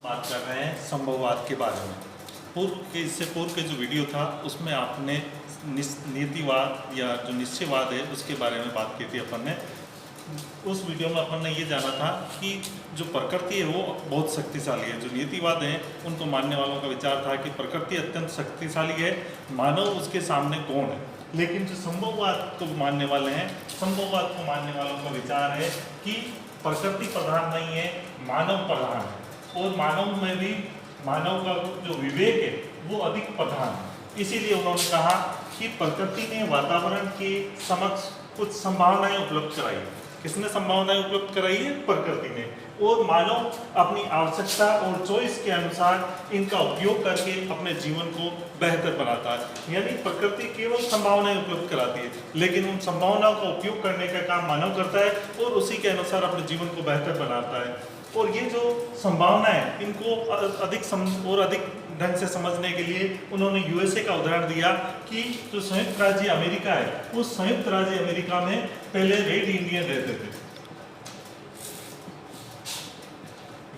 बात कर रहे हैं संभववाद के बारे में। इससे पूर्व के जो वीडियो था उसमें आपने नियतिवाद या जो निश्चयवाद है उसके बारे में बात की थी अपन ने। उस वीडियो में अपन ने ये जाना था कि जो प्रकृति है वो बहुत शक्तिशाली है। जो नियतिवाद है उनको मानने वालों का विचार था कि प्रकृति अत्यंत शक्तिशाली है, मानव उसके सामने कौन है। लेकिन जो संभववाद को मानने वाले हैं, संभववाद को मानने वालों का विचार है कि प्रकृति प्रधान नहीं है, मानव प्रधान है, और मानव में भी मानव का जो विवेक है वो अधिक प्रधान है। इसीलिए उन्होंने कहा कि प्रकृति ने वातावरण के समक्ष कुछ संभावनाएं उपलब्ध कराई। किसने संभावनाएं उपलब्ध कराई है? प्रकृति ने। और मानव अपनी आवश्यकता और चॉइस के अनुसार इनका उपयोग करके अपने जीवन को बेहतर बनाता है। यानी प्रकृति केवल संभावनाएं उपलब्ध कराती है, लेकिन उन संभावनाओं का उपयोग करने का काम मानव करता है और उसी के अनुसार अपने जीवन को बेहतर बनाता है। और ये जो संभावना है इनको अधिक ढंग से समझने के लिए उन्होंने यूएसए का उदाहरण दिया कि जो संयुक्त राज्य अमेरिका है, उस संयुक्त राज्य अमेरिका में पहले रेड इंडियन रहते थे।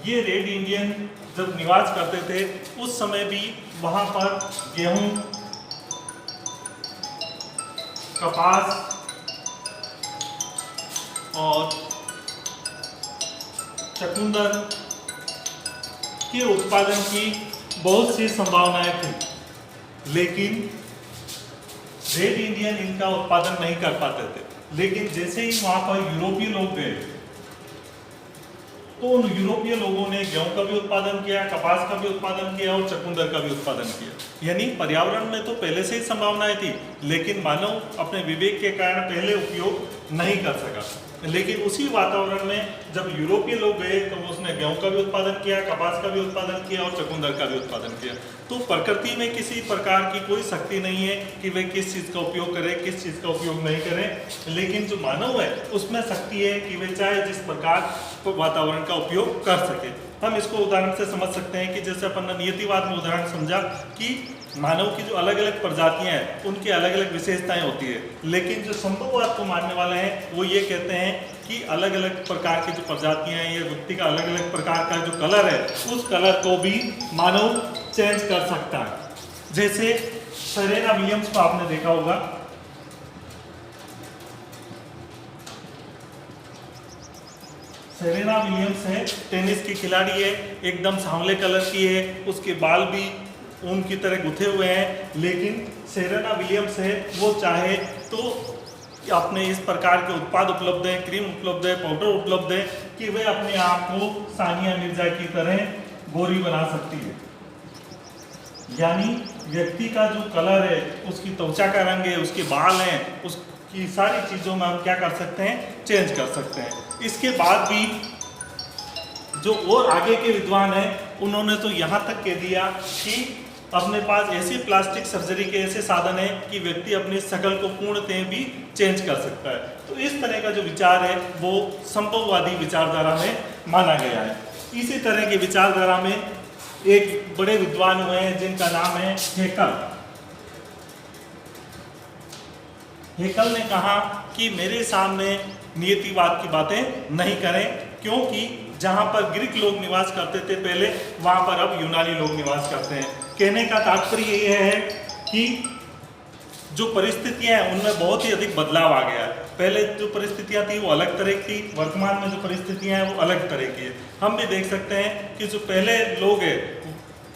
ये रेड इंडियन जब निवास करते थे उस समय भी वहां पर गेहूं, कपास और चकुंदर के उत्पादन की बहुत सी संभावनाएं थी, लेकिन रेड इंडियन इनका उत्पादन नहीं कर पाते थे। लेकिन जैसे ही वहां पर यूरोपीय लोग गए तो उन यूरोपीय लोगों ने गेहूं का भी उत्पादन किया, कपास का भी उत्पादन किया और चकुंदर का भी उत्पादन किया। यानी पर्यावरण में तो पहले से ही संभावनाएं थी, लेकिन मानव अपने विवेक के कारण पहले उपयोग नहीं कर सका। लेकिन उसी वातावरण में जब यूरोपीय लोग गए तो उसने गेहूं का भी उत्पादन किया, कपास का भी उत्पादन किया और चकुंदर का भी उत्पादन किया। तो प्रकृति में किसी प्रकार की कोई शक्ति नहीं है कि वे किस चीज़ का उपयोग करें, किस चीज़ का उपयोग नहीं करें। लेकिन जो मानव है उसमें शक्ति है कि वे चाहे जिस प्रकार वातावरण का उपयोग कर सके। हम इसको उदाहरण से समझ सकते हैं कि जैसे अपन ने नियतिवाद में उदाहरण समझा कि मानव की जो अलग अलग प्रजातियां हैं उनकी अलग अलग विशेषताएं होती है। लेकिन जो संभववाद को मानने वाले हैं वो ये कहते हैं कि अलग अलग प्रकार की जो प्रजातियां हैं या व्यक्ति का अलग अलग प्रकार का जो कलर है उस कलर को भी मानव चेंज कर सकता है। जैसे सेरेना विलियम्स को आपने देखा होगा। सेरेना विलियम्स है, टेनिस की खिलाड़ी है, एकदम सांवले कलर की है, उसके बाल भी ऊन की तरह गुथे हुए हैं। लेकिन सेरेना विलियम्स है वो चाहे तो अपने इस प्रकार के उत्पाद उपलब्ध हैं, क्रीम उपलब्ध है, पाउडर उपलब्ध है कि वे अपने आप को सानिया मिर्जा की तरह गोरी बना सकती है। यानी व्यक्ति का जो कलर है, उसकी त्वचा का रंग है, उसके बाल हैं, उसकी सारी चीज़ों में हम क्या कर सकते हैं? चेंज कर सकते हैं। इसके बाद भी जो और आगे के विद्वान हैं उन्होंने तो यहाँ तक कह दिया कि अपने पास ऐसी प्लास्टिक सर्जरी के ऐसे साधन है कि व्यक्ति अपनी शकल को पूर्णतः भी चेंज कर सकता है। तो इस तरह का जो विचार है वो संभववादी विचारधारा में माना गया है। इसी तरह की विचारधारा में एक बड़े विद्वान हुए हैं जिनका नाम है हेकल। हेकल ने कहा कि मेरे सामने नियतिवाद की बातें नहीं करें, क्योंकि जहां पर ग्रीक लोग निवास करते थे पहले, वहां पर अब यूनानी लोग निवास करते हैं। कहने का तात्पर्य ये है कि जो परिस्थितियां हैं उनमें बहुत ही अधिक बदलाव आ गया है। पहले जो परिस्थितियां थी वो अलग तरह की थी, वर्तमान में जो परिस्थितियां हैं वो अलग तरह की है। हम भी देख सकते हैं कि जो पहले लोग हैं,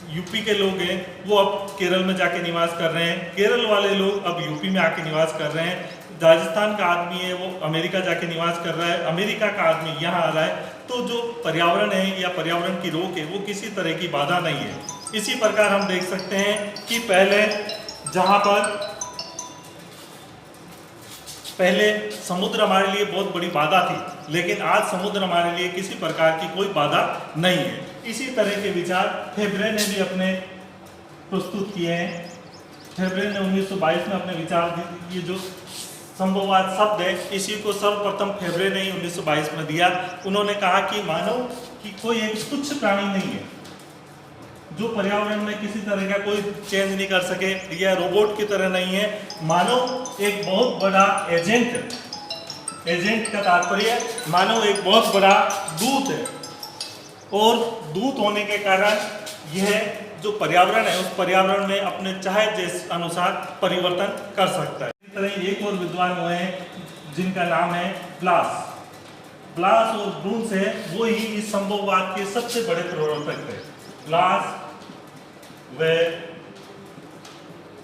यूपी के लोग हैं, वो अब केरल में जाके निवास कर रहे हैं, केरल वाले लोग अब यूपी में आके निवास कर रहे हैं, राजस्थान का आदमी है वो अमेरिका जाके निवास कर रहा है, अमेरिका का आदमी यहाँ आ रहा है। तो जो पर्यावरण है या पर्यावरण की रोक है वो किसी तरह की बाधा नहीं है। इसी प्रकार हम देख सकते हैं कि पहले समुद्र हमारे लिए बहुत बड़ी बाधा थी, लेकिन आज समुद्र हमारे लिए किसी प्रकार की कोई बाधा नहीं है। इसी तरह के विचार फेब्रे ने भी अपने प्रस्तुत किए हैं। फेब्रे ने 1922 में अपने विचार, ये जो संभववाद शब्द है इसी को सर्वप्रथम फेब्रे ने 1922 में दिया। उन्होंने कहा कि मानव की कोई एक तुच्छ प्राणी नहीं है जो पर्यावरण में किसी तरह का कोई चेंज नहीं कर सके, यह रोबोट की तरह नहीं है। मानव एक बहुत बड़ा एजेंट का तात्पर्य मानव एक बहुत बड़ा दूत है और दूत होने के कारण यह जो पर्यावरण है उस पर्यावरण में अपने चाहे जैसे अनुसार परिवर्तन कर सकता है। इस तरह एक और विद्वान हुए हैं जिनका नाम है ब्लास। ब्लास और ब्रून्स है वो ही इस संभववाद के सबसे बड़े प्रवर्तक थे, ब्लास व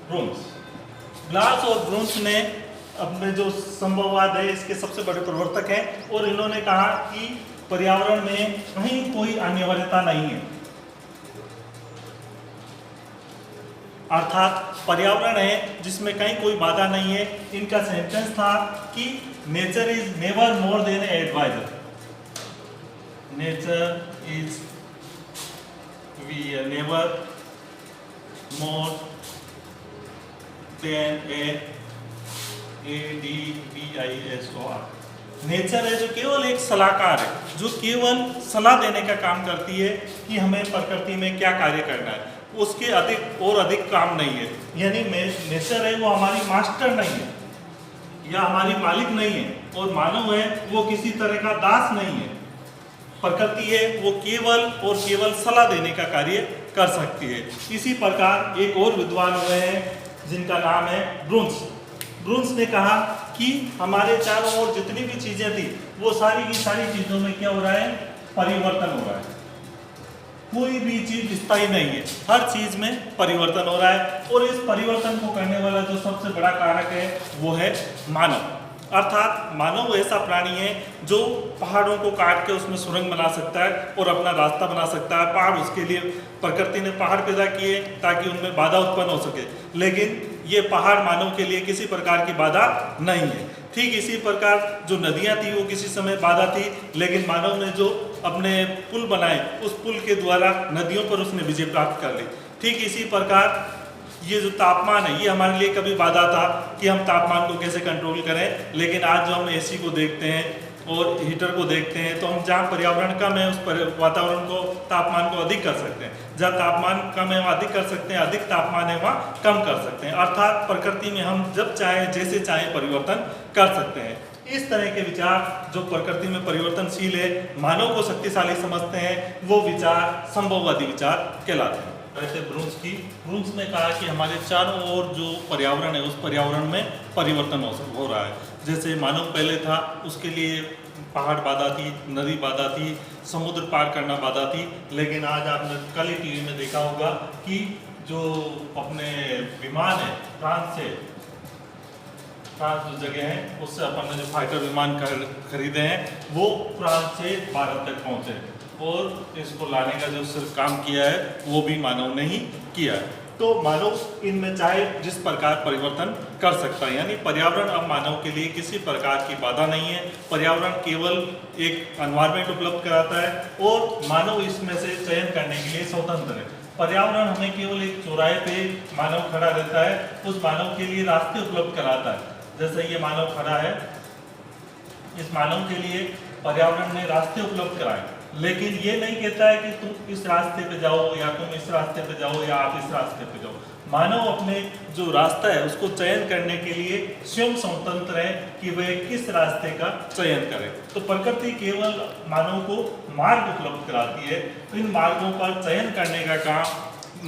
ब्रून्स। ब्लास और ब्रून्स ने अपने जो संभववाद है इसके सबसे बड़े प्रवर्तक हैं और इन्होंने कहा कि पर्यावरण में कहीं कोई अनिवार्यता नहीं है, अर्थात पर्यावरण है जिसमें कहीं कोई बाधा नहीं है। इनका सेंटेंस था कि nature is never more than a adviser, nature is never more than ADVISOR। Nature है जो केवल एक सलाहकार है, जो केवल सलाह देने का काम करती है कि हमें प्रकृति में क्या कार्य करना है, उसके अधिक और अधिक काम नहीं है। यानी नेचर है वो हमारी मास्टर नहीं है या हमारी मालिक नहीं है, और मानव है वो किसी तरह का दास नहीं है। प्रकृति है वो केवल और केवल सलाह देने का कार्य कर सकती है। इसी प्रकार एक और विद्वान हुए हैं जिनका नाम है ब्रून्स। ब्रून्स ने कहा कि हमारे चारों ओर जितनी भी चीजें थी वो सारी की सारी चीजों में क्या हो रहा है, परिवर्तन हो रहा है। कोई भी चीज स्थायी नहीं है, हर चीज में परिवर्तन हो रहा है। और इस परिवर्तन को करने वाला जो सबसे बड़ा कारक है वो है मानव। अर्थात मानव ऐसा प्राणी है जो पहाड़ों को काट के उसमें सुरंग बना सकता है और अपना रास्ता बना सकता है। पहाड़ उसके लिए प्रकृति ने पहाड़ पैदा किए ताकि उनमें बाधा उत्पन्न हो सके, लेकिन ये पहाड़ मानव के लिए किसी प्रकार की बाधा नहीं है। ठीक इसी प्रकार जो नदियां थी वो किसी समय बाधा थी, लेकिन मानव ने जो अपने पुल बनाए उस पुल के द्वारा नदियों पर उसने विजय प्राप्त कर ली। ठीक इसी प्रकार ये जो तापमान है ये हमारे लिए कभी बाधा था कि हम तापमान को कैसे कंट्रोल करें, लेकिन आज जो हम एसी को देखते हैं और हीटर को देखते हैं तो हम जहाँ पर्यावरण कम है उस वातावरण को तापमान को अधिक कर सकते हैं, जहाँ तापमान कम है वहाँ अधिक कर सकते हैं, अधिक तापमान है वहाँ कम कर सकते हैं। अर्थात प्रकृति में हम जब चाहें जैसे चाहें परिवर्तन कर सकते हैं। इस तरह के विचार जो प्रकृति में परिवर्तनशील है, मानव को शक्तिशाली समझते हैं, वो विचार संभववादी विचार कहलाते हैं। वैसे ब्रून्स ने कहा कि हमारे चारों ओर जो पर्यावरण है उस पर्यावरण में परिवर्तन हो रहा है। जैसे मानव पहले था उसके लिए पहाड़ बाधा थी, नदी बाधा थी, समुद्र पार करना बाधा थी, लेकिन आज आपने कल ही टीवी में देखा होगा कि जो अपने विमान है फ्रांस जो जगह है उससे अपन ने जो फाइटर विमान खरीदे हैं वो फ्रांस से भारत तक पहुँचे, और इसको लाने का जो सिर्फ काम किया है वो भी मानव ने ही किया है। तो मानव इनमें चाहे जिस प्रकार परिवर्तन कर सकता है, यानी पर्यावरण अब मानव के लिए किसी प्रकार की बाधा नहीं है। पर्यावरण केवल एक एनवायरनमेंट उपलब्ध कराता है और मानव इसमें से चयन करने के लिए स्वतंत्र है। पर्यावरण हमें केवल एक चौराहे पे मानव खड़ा रहता है, उस मानव के लिए रास्ते उपलब्ध कराता है। जैसे ये मानव खड़ा है, इस मानव के लिए पर्यावरण ने रास्ते उपलब्ध कराए, लेकिन ये नहीं कहता है कि तुम इस रास्ते पे जाओ या तुम इस रास्ते पे जाओ या आप इस रास्ते पे जाओ। मानव अपने जो रास्ता है उसको चयन करने के लिए स्वयं स्वतंत्र है कि वह किस रास्ते का चयन करे। तो प्रकृति केवल मानव को मार्ग उपलब्ध कराती है, इन मार्गों पर चयन करने का काम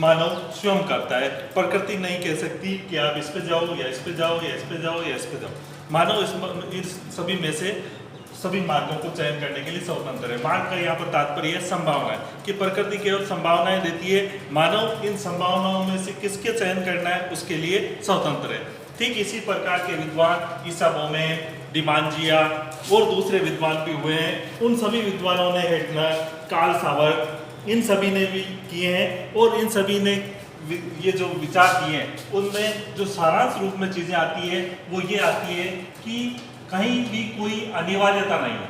मानव स्वयं करता है। प्रकृति नहीं कह सकती कि आप इस पे जाओ या इस पे जाओ या इस पे जाओ या इस पे जाओ। मानव इस सभी में से सभी मार्गों को चयन करने के लिए स्वतंत्र है। मार्ग का यहाँ पर तात्पर्य है संभावनाएं, कि प्रकृति केवल संभावनाएं देती है, मानव इन संभावनाओं में से किसके चयन करना है उसके लिए स्वतंत्र है। ठीक इसी प्रकार के विद्वान ईसा बोमे, डिमांजिया और दूसरे विद्वान भी हुए हैं। उन सभी विद्वानों ने हेटलर, कार्ल सावर, इन सभी ने भी किए हैं, और इन सभी ने ये जो विचार किए हैं उनमें जो सारांश रूप में चीजें आती है वो ये आती है कि कहीं भी कोई अनिवार्यता नहीं है,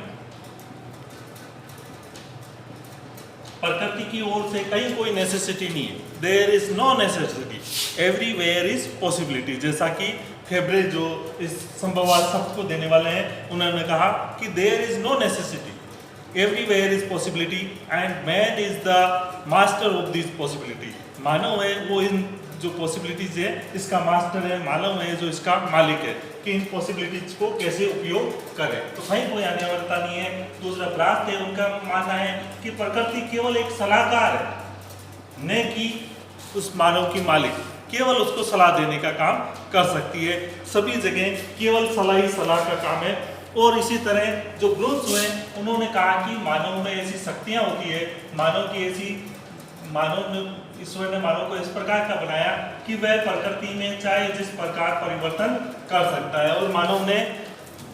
प्रकृति की ओर से कहीं कोई नेसेसिटी नहीं है। There is no necessity, everywhere is possibility. जैसा कि फेब्रे जो इस संभववाद शब्द को देने वाले हैं उन्होंने कहा कि there is no necessity, everywhere is possibility and man is the master of this possibility. मानव है वो इन जो पॉसिबिलिटीज है इसका मास्टर है, मानव है जो इसका मालिक है। कि इन पॉसिबिलिटीज को कैसे उपयोग करें। तो कहीं कोई अनिवार्यता नहीं है। दूसरा ब्रास थे, उनका मानना है कि प्रकृति केवल एक सलाहकार है, न कि उस मानव की मालिक। केवल उसको सलाह देने का काम कर सकती है, सभी जगह केवल सलाह ही सलाह का काम है। और इसी तरह जो ग्रुप्स हुए उन्होंने कहा कि मानव में ऐसी शक्तियां होती है, ईश्वर ने मानव को इस प्रकार का बनाया कि वह प्रकृति में चाहे जिस प्रकार परिवर्तन कर सकता है, और मानव ने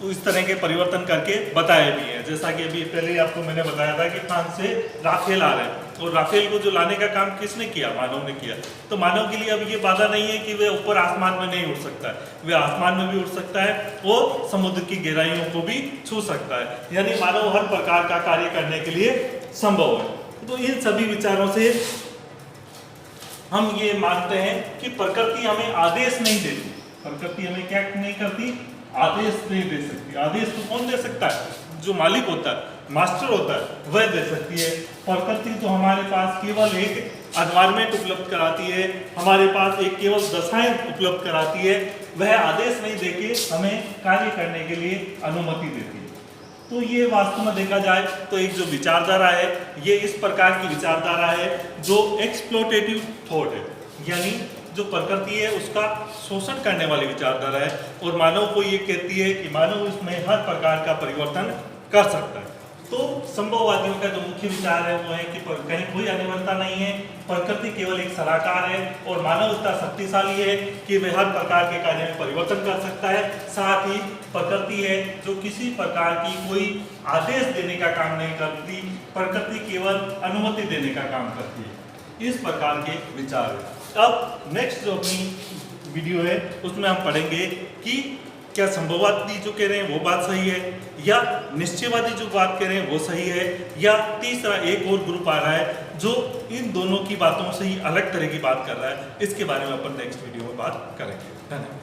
इस तरह के परिवर्तन करके बताए भी हैं। जैसा कि अभी पहले आपको मैंने बताया था कि फ्रांस से राफेल आ रहे हैं, और राफेल को जो लाने का काम किसने किया? मानव ने किया। तो मानव के लिए अब ये बाधा नहीं है कि वह ऊपर आसमान में नहीं उड़ सकता है, वह आसमान में भी उड़ सकता है और समुद्र की गहराइयों को भी छू सकता है। यानी मानव हर प्रकार का कार्य करने के लिए संभव है। तो इन सभी विचारों से हम ये मानते हैं कि प्रकृति हमें आदेश नहीं देती। प्रकृति हमें क्या नहीं करती? आदेश नहीं दे सकती। आदेश तो कौन दे सकता है? जो मालिक होता है, मास्टर होता है, वह दे सकती है। प्रकृति तो हमारे पास केवल एक एनवायरमेंट उपलब्ध कराती है, हमारे पास एक केवल दशाएं उपलब्ध कराती है। वह आदेश नहीं देके हमें कार्य करने के लिए अनुमति देती है। तो ये वास्तव में देखा जाए तो एक जो विचारधारा है, ये इस प्रकार की विचारधारा है जो एक्सप्लोटेटिव थॉट है, यानी जो प्रकृति है उसका शोषण करने वाली विचारधारा है, और मानव को ये कहती है कि मानव इसमें हर प्रकार का परिवर्तन कर सकता है। तो संभववादियों का जो मुख्य विचार है वो है कि कहीं कोई अनिवार्यता नहीं है, प्रकृति केवल एक सलाहकार है, और मानव इतना शक्तिशाली है कि वह हर प्रकार के कार्य में परिवर्तन कर सकता है। साथ ही प्रकृति है जो किसी प्रकार की कोई आदेश देने का काम नहीं करती, प्रकृति केवल अनुमति देने का काम करती है। इस प्रकार के विचार है। अब नेक्स्ट जो अपनी वीडियो है उसमें हम पढ़ेंगे कि क्या संभववादी जो कह रहे हैं वो बात सही है, या निश्चयवादी जो बात कह रहे हैं वो सही है, या तीसरा एक और ग्रुप आ रहा है जो इन दोनों की बातों से ही अलग तरह की बात कर रहा है। इसके बारे में अपन नेक्स्ट वीडियो में बात करेंगे। धन्यवाद।